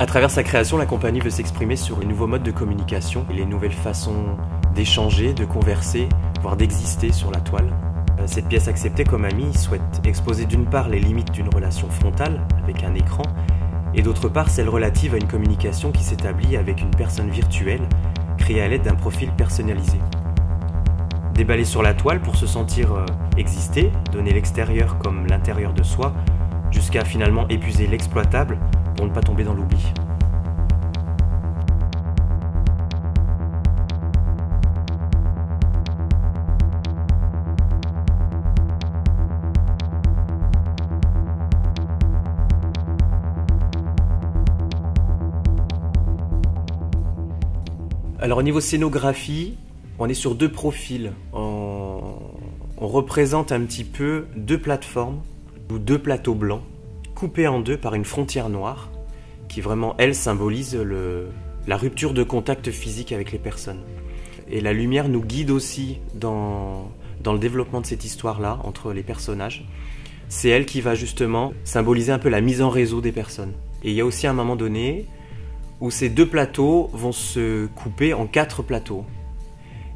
À travers sa création, la compagnie veut s'exprimer sur les nouveaux modes de communication et les nouvelles façons d'échanger, de converser, voire d'exister sur la toile. Cette pièce acceptée comme amie souhaite exposer d'une part les limites d'une relation frontale avec un écran et d'autre part celle relative à une communication qui s'établit avec une personne virtuelle créée à l'aide d'un profil personnalisé. Déballer sur la toile pour se sentir exister, donner l'extérieur comme l'intérieur de soi, jusqu'à finalement épuiser l'exploitable pour ne pas tomber dans l'oubli. Alors au niveau scénographie, on est sur deux profils. On représente un petit peu deux plateformes ou deux plateaux blancs coupés en deux par une frontière noire qui vraiment, elle, symbolise la rupture de contact physique avec les personnes. Et la lumière nous guide aussi dans le développement de cette histoire-là entre les personnages. C'est elle qui va justement symboliser un peu la mise en réseau des personnes. Et il y a aussi un moment donné où ces deux plateaux vont se couper en 4 plateaux.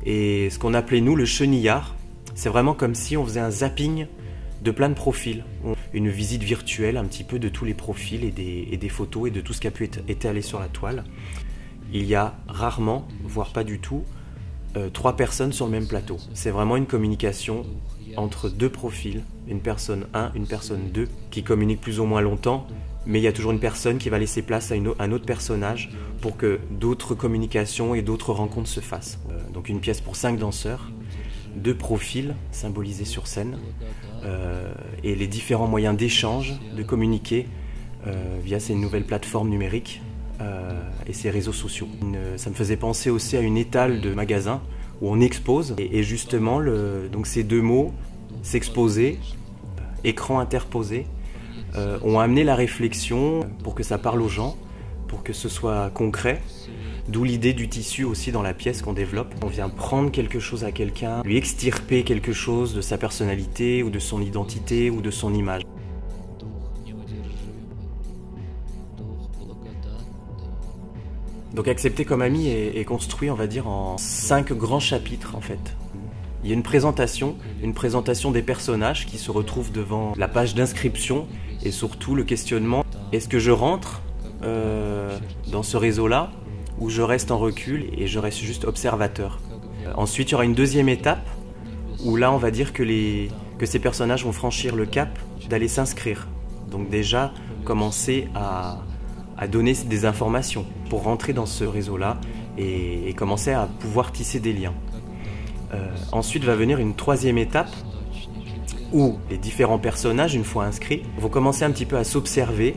Et ce qu'on appelait nous le chenillard, c'est vraiment comme si on faisait un zapping de plein de profils. Une visite virtuelle un petit peu de tous les profils et des photos et de tout ce qui a pu être étalé sur la toile. Il y a rarement, voire pas du tout, 3 personnes sur le même plateau. C'est vraiment une communication entre deux profils, une personne 1, une personne 2, qui communiquent plus ou moins longtemps, mais il y a toujours une personne qui va laisser place à un autre personnage pour que d'autres communications et d'autres rencontres se fassent. Donc une pièce pour 5 danseurs, 2 profils symbolisés sur scène, et les différents moyens d'échange, de communiquer via ces nouvelles plateformes numériques et ces réseaux sociaux. Ça me faisait penser aussi à une étale de magasin où on expose, et justement donc ces deux mots, s'exposer, écran interposé, ont amené la réflexion pour que ça parle aux gens, pour que ce soit concret, d'où l'idée du tissu aussi dans la pièce qu'on développe. On vient prendre quelque chose à quelqu'un, lui extirper quelque chose de sa personnalité ou de son identité ou de son image. Donc Accepter comme ami est construit, on va dire, en 5 grands chapitres en fait. Il y a une présentation des personnages qui se retrouvent devant la page d'inscription et surtout le questionnement, est-ce que je rentre dans ce réseau-là ou je reste en recul et je reste juste observateur. Ensuite, il y aura une deuxième étape où là, on va dire que ces personnages vont franchir le cap d'aller s'inscrire. Donc déjà, commencer à donner des informations pour rentrer dans ce réseau-là et commencer à pouvoir tisser des liens. Ensuite va venir une troisième étape où les différents personnages, une fois inscrits, vont commencer un petit peu à s'observer,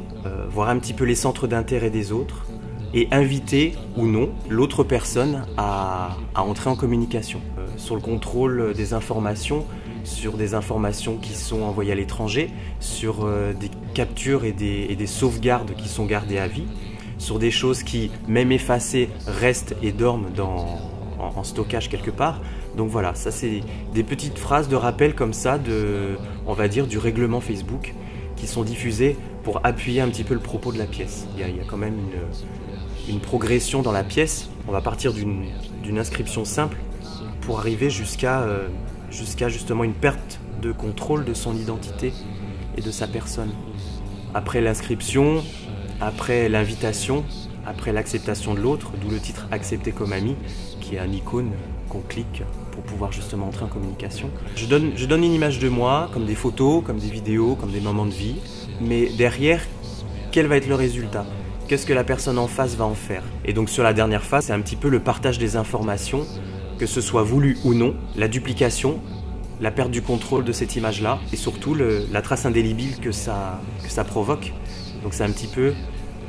voir un petit peu les centres d'intérêt des autres et inviter ou non l'autre personne à entrer en communication. Sur le contrôle des informations, sur des informations qui sont envoyées à l'étranger, sur des captures et des sauvegardes qui sont gardées à vie, sur des choses qui, même effacées, restent et dorment en stockage quelque part. Donc voilà, ça c'est des petites phrases de rappel comme ça, on va dire, du règlement Facebook qui sont diffusées pour appuyer un petit peu le propos de la pièce. Il y a quand même une progression dans la pièce. On va partir d'une inscription simple pour arriver jusqu'à justement une perte de contrôle de son identité et de sa personne. Après l'inscription, après l'invitation, après l'acceptation de l'autre, d'où le titre « Accepter comme ami », qui est un icône qu'on clique pour pouvoir justement entrer en communication. Je donne une image de moi, comme des photos, comme des vidéos, comme des moments de vie, mais derrière, quel va être le résultat ? Qu'est-ce que la personne en face va en faire? Et donc sur la dernière phase, c'est un petit peu le partage des informations, que ce soit voulu ou non, la duplication, la perte du contrôle de cette image-là, et surtout la trace indélébile que ça provoque. Donc c'est un petit peu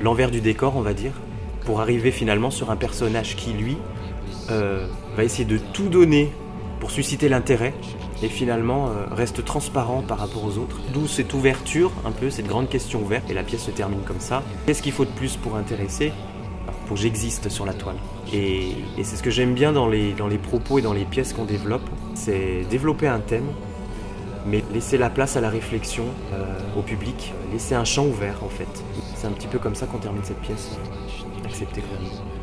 l'envers du décor, on va dire, pour arriver finalement sur un personnage qui, lui, va essayer de tout donner pour susciter l'intérêt et finalement reste transparent par rapport aux autres. D'où cette ouverture, un peu, cette grande question ouverte, et la pièce se termine comme ça. Qu'est-ce qu'il faut de plus pour intéresser? Pour que j'existe sur la toile. Et c'est ce que j'aime bien dans les propos et dans les pièces qu'on développe, c'est développer un thème, mais laisser la place à la réflexion, au public, laisser un champ ouvert en fait. C'est un petit peu comme ça qu'on termine cette pièce, accepter vraiment.